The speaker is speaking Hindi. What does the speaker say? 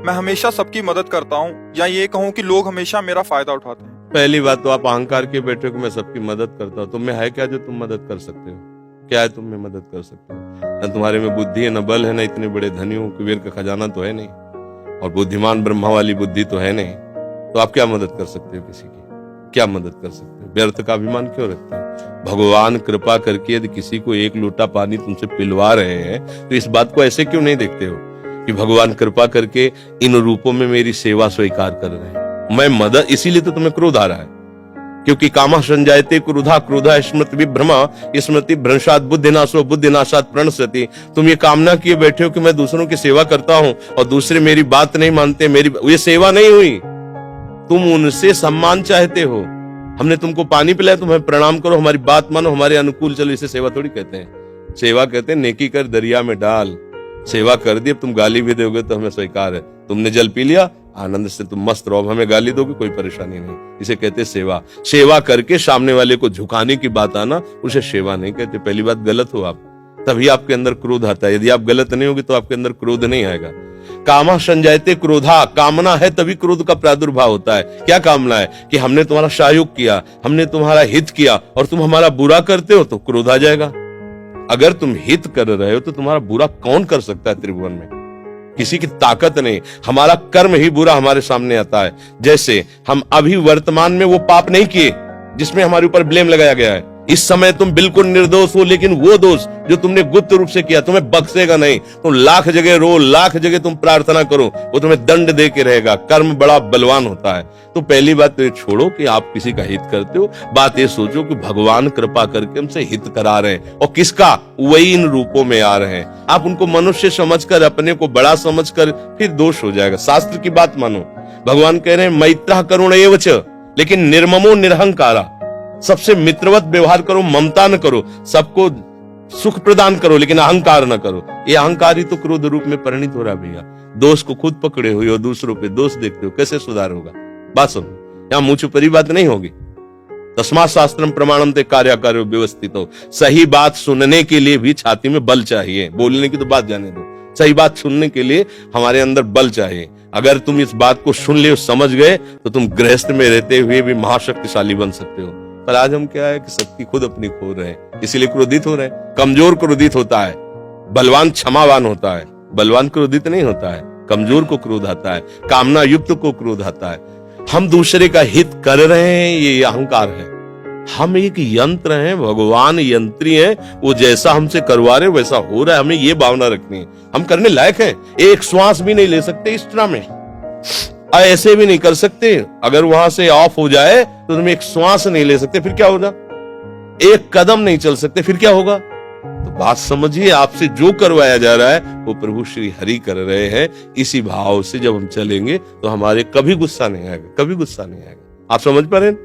मैं हमेशा सबकी मदद करता हूँ, या ये कहूँ कि लोग हमेशा मेरा फायदा उठाते हैं। पहली बात तो आप अहंकार के बैठे हो कि मैं सबकी मदद करता हूँ। तुम में है क्या जो तुम मदद कर सकते हो? क्या है तुम में मदद कर सकते हो? न तुम्हारे में बुद्धि है, न बल है, न इतने बड़े धनी हो, कुबेर का खजाना तो है नहीं, और बुद्धिमान ब्रह्मा वाली बुद्धि तो है नहीं। तो आप क्या मदद कर सकते हो? किसी की क्या मदद कर सकते हो? व्यर्थ का अभिमान क्यों रखते हो? भगवान कृपा करके यदि किसी को एक लोटा पानी तुमसे पिलवा रहे हैं तो इस बात को ऐसे क्यों नहीं देखते हो कि भगवान कृपा करके इन रूपों में मेरी सेवा स्वीकार कर रहे हैं, मैं मदद। इसीलिए तो तुम्हें क्रोध आ रहा है, क्योंकि कामा संजायते क्रोधा, क्रोधा स्मृति विभ्रमा, स्मृति भ्रंशात बुद्धिनाशो, बुद्धिनाशात प्रणश्यति। तुम ये कामना किए बैठे हो कि मैं दूसरों की सेवा करता हूं और दूसरे मेरी बात नहीं मानते, मेरी ये सेवा नहीं हुई। तुम उनसे सम्मान चाहते हो। हमने तुमको पानी पिलाया, तुम्हें प्रणाम करो, हमारी बात मानो, हमारे अनुकूल चलो। इसे सेवा थोड़ी कहते हैं। सेवा कहते हैं नेकी कर दरिया में डाल। सेवा कर दी, अब तुम गाली भी दोगे तो हमें स्वीकार है। तुमने जल पी लिया, आनंद से तुम मस्त रहो, हमें गाली दोगे कोई परेशानी नहीं। इसे कहते सेवा। सेवा करके सामने वाले को झुकाने की बात आना, उसे सेवा नहीं कहते। पहली बात, गलत हो आप, तभी आपके अंदर क्रोध आता है। यदि आप गलत नहीं होगे तो आपके अंदर क्रोध नहीं आएगा। कामा संजायते क्रोधा, कामना है तभी क्रोध का प्रादुर्भाव होता है। क्या कामना है? कि हमने तुम्हारा सहयोग किया, हमने तुम्हारा हित किया और तुम हमारा बुरा करते हो तो क्रोध आ जाएगा। अगर तुम हित कर रहे हो तो तुम्हारा बुरा कौन कर सकता है त्रिभुवन में? किसी की ताकत नहीं। हमारा कर्म ही बुरा हमारे सामने आता है। जैसे हम अभी वर्तमान में वो पाप नहीं किए जिसमें हमारे ऊपर ब्लेम लगाया गया है। इस समय तुम बिल्कुल निर्दोष हो, लेकिन वो दोष जो तुमने गुप्त रूप से किया तुम्हें बख्शेगा नहीं। तुम लाख जगह रो, लाख जगह तुम प्रार्थना करो, वो तुम्हें दंड दे के रहेगा। कर्म बड़ा बलवान होता है। तो पहली बात तो ये छोड़ो कि आप किसी का हित करते हो। बात ये सोचो कि भगवान कृपा करके हमसे हित करा रहे हैं, और किसका? वही इन रूपों में आ रहे हैं। आप उनको मनुष्य समझकर, अपने को बड़ा समझकर, फिर दोष हो जाएगा। शास्त्र की बात मानो। भगवान कह रहे हैं मैत्रः करुण एव च, लेकिन निर्ममो निरहंकारा। सबसे मित्रवत व्यवहार करो, ममता न करो, सबको सुख प्रदान करो, लेकिन अहंकार न करो। ये अहंकार ही तो क्रोध रूप में परिणित हो रहा है भैया। दोष को खुद पकड़े हुए हो, दूसरों पे दोष देखते हो, कैसे सुधार होगा? बात सुनो, यहाँ मुंह छुपरी बात नहीं होगी। तस्मात् शास्त्रम प्रमाणम ते कार्याकार्यो व्यवस्थितो। सही बात सुनने के लिए भी छाती में बल चाहिए। बोलने की तो बात जाने दो, सही बात सुनने के लिए हमारे अंदर बल चाहिए। अगर तुम इस बात को सुन ले, समझ गए, तो तुम गृहस्थ में रहते हुए भी महाशक्तिशाली बन सकते हो। पर आज हम क्या है कि शक्ति खुद अपनी खो रहे हैं, इसीलिए क्रोधित हो रहे हैं। कमजोर क्रोधित होता है, बलवान क्षमावान होता है। बलवान क्रोधित नहीं होता है, कमजोर को क्रोध आता है, कामना युक्त को क्रोध आता है। हम दूसरे का हित कर रहे हैं, ये अहंकार है। हम एक यंत्र हैं, भगवान यंत्री हैं, वो जैसा हमसे करवा रहे वैसा हो रहा है। हमें ये भावना रखनी है, हम करने लायक हैं। एक श्वास भी नहीं ले सकते इस तरह में, ऐसे भी नहीं कर सकते। अगर वहां से ऑफ हो जाए तो तुम एक श्वास नहीं ले सकते, फिर क्या होगा? एक कदम नहीं चल सकते, फिर क्या होगा? तो बात समझिए, आपसे जो करवाया जा रहा है वो प्रभु श्री हरि कर रहे हैं। इसी भाव से जब हम चलेंगे तो हमारे कभी गुस्सा नहीं आएगा, कभी गुस्सा नहीं आएगा। आप समझ पा रहे हैं?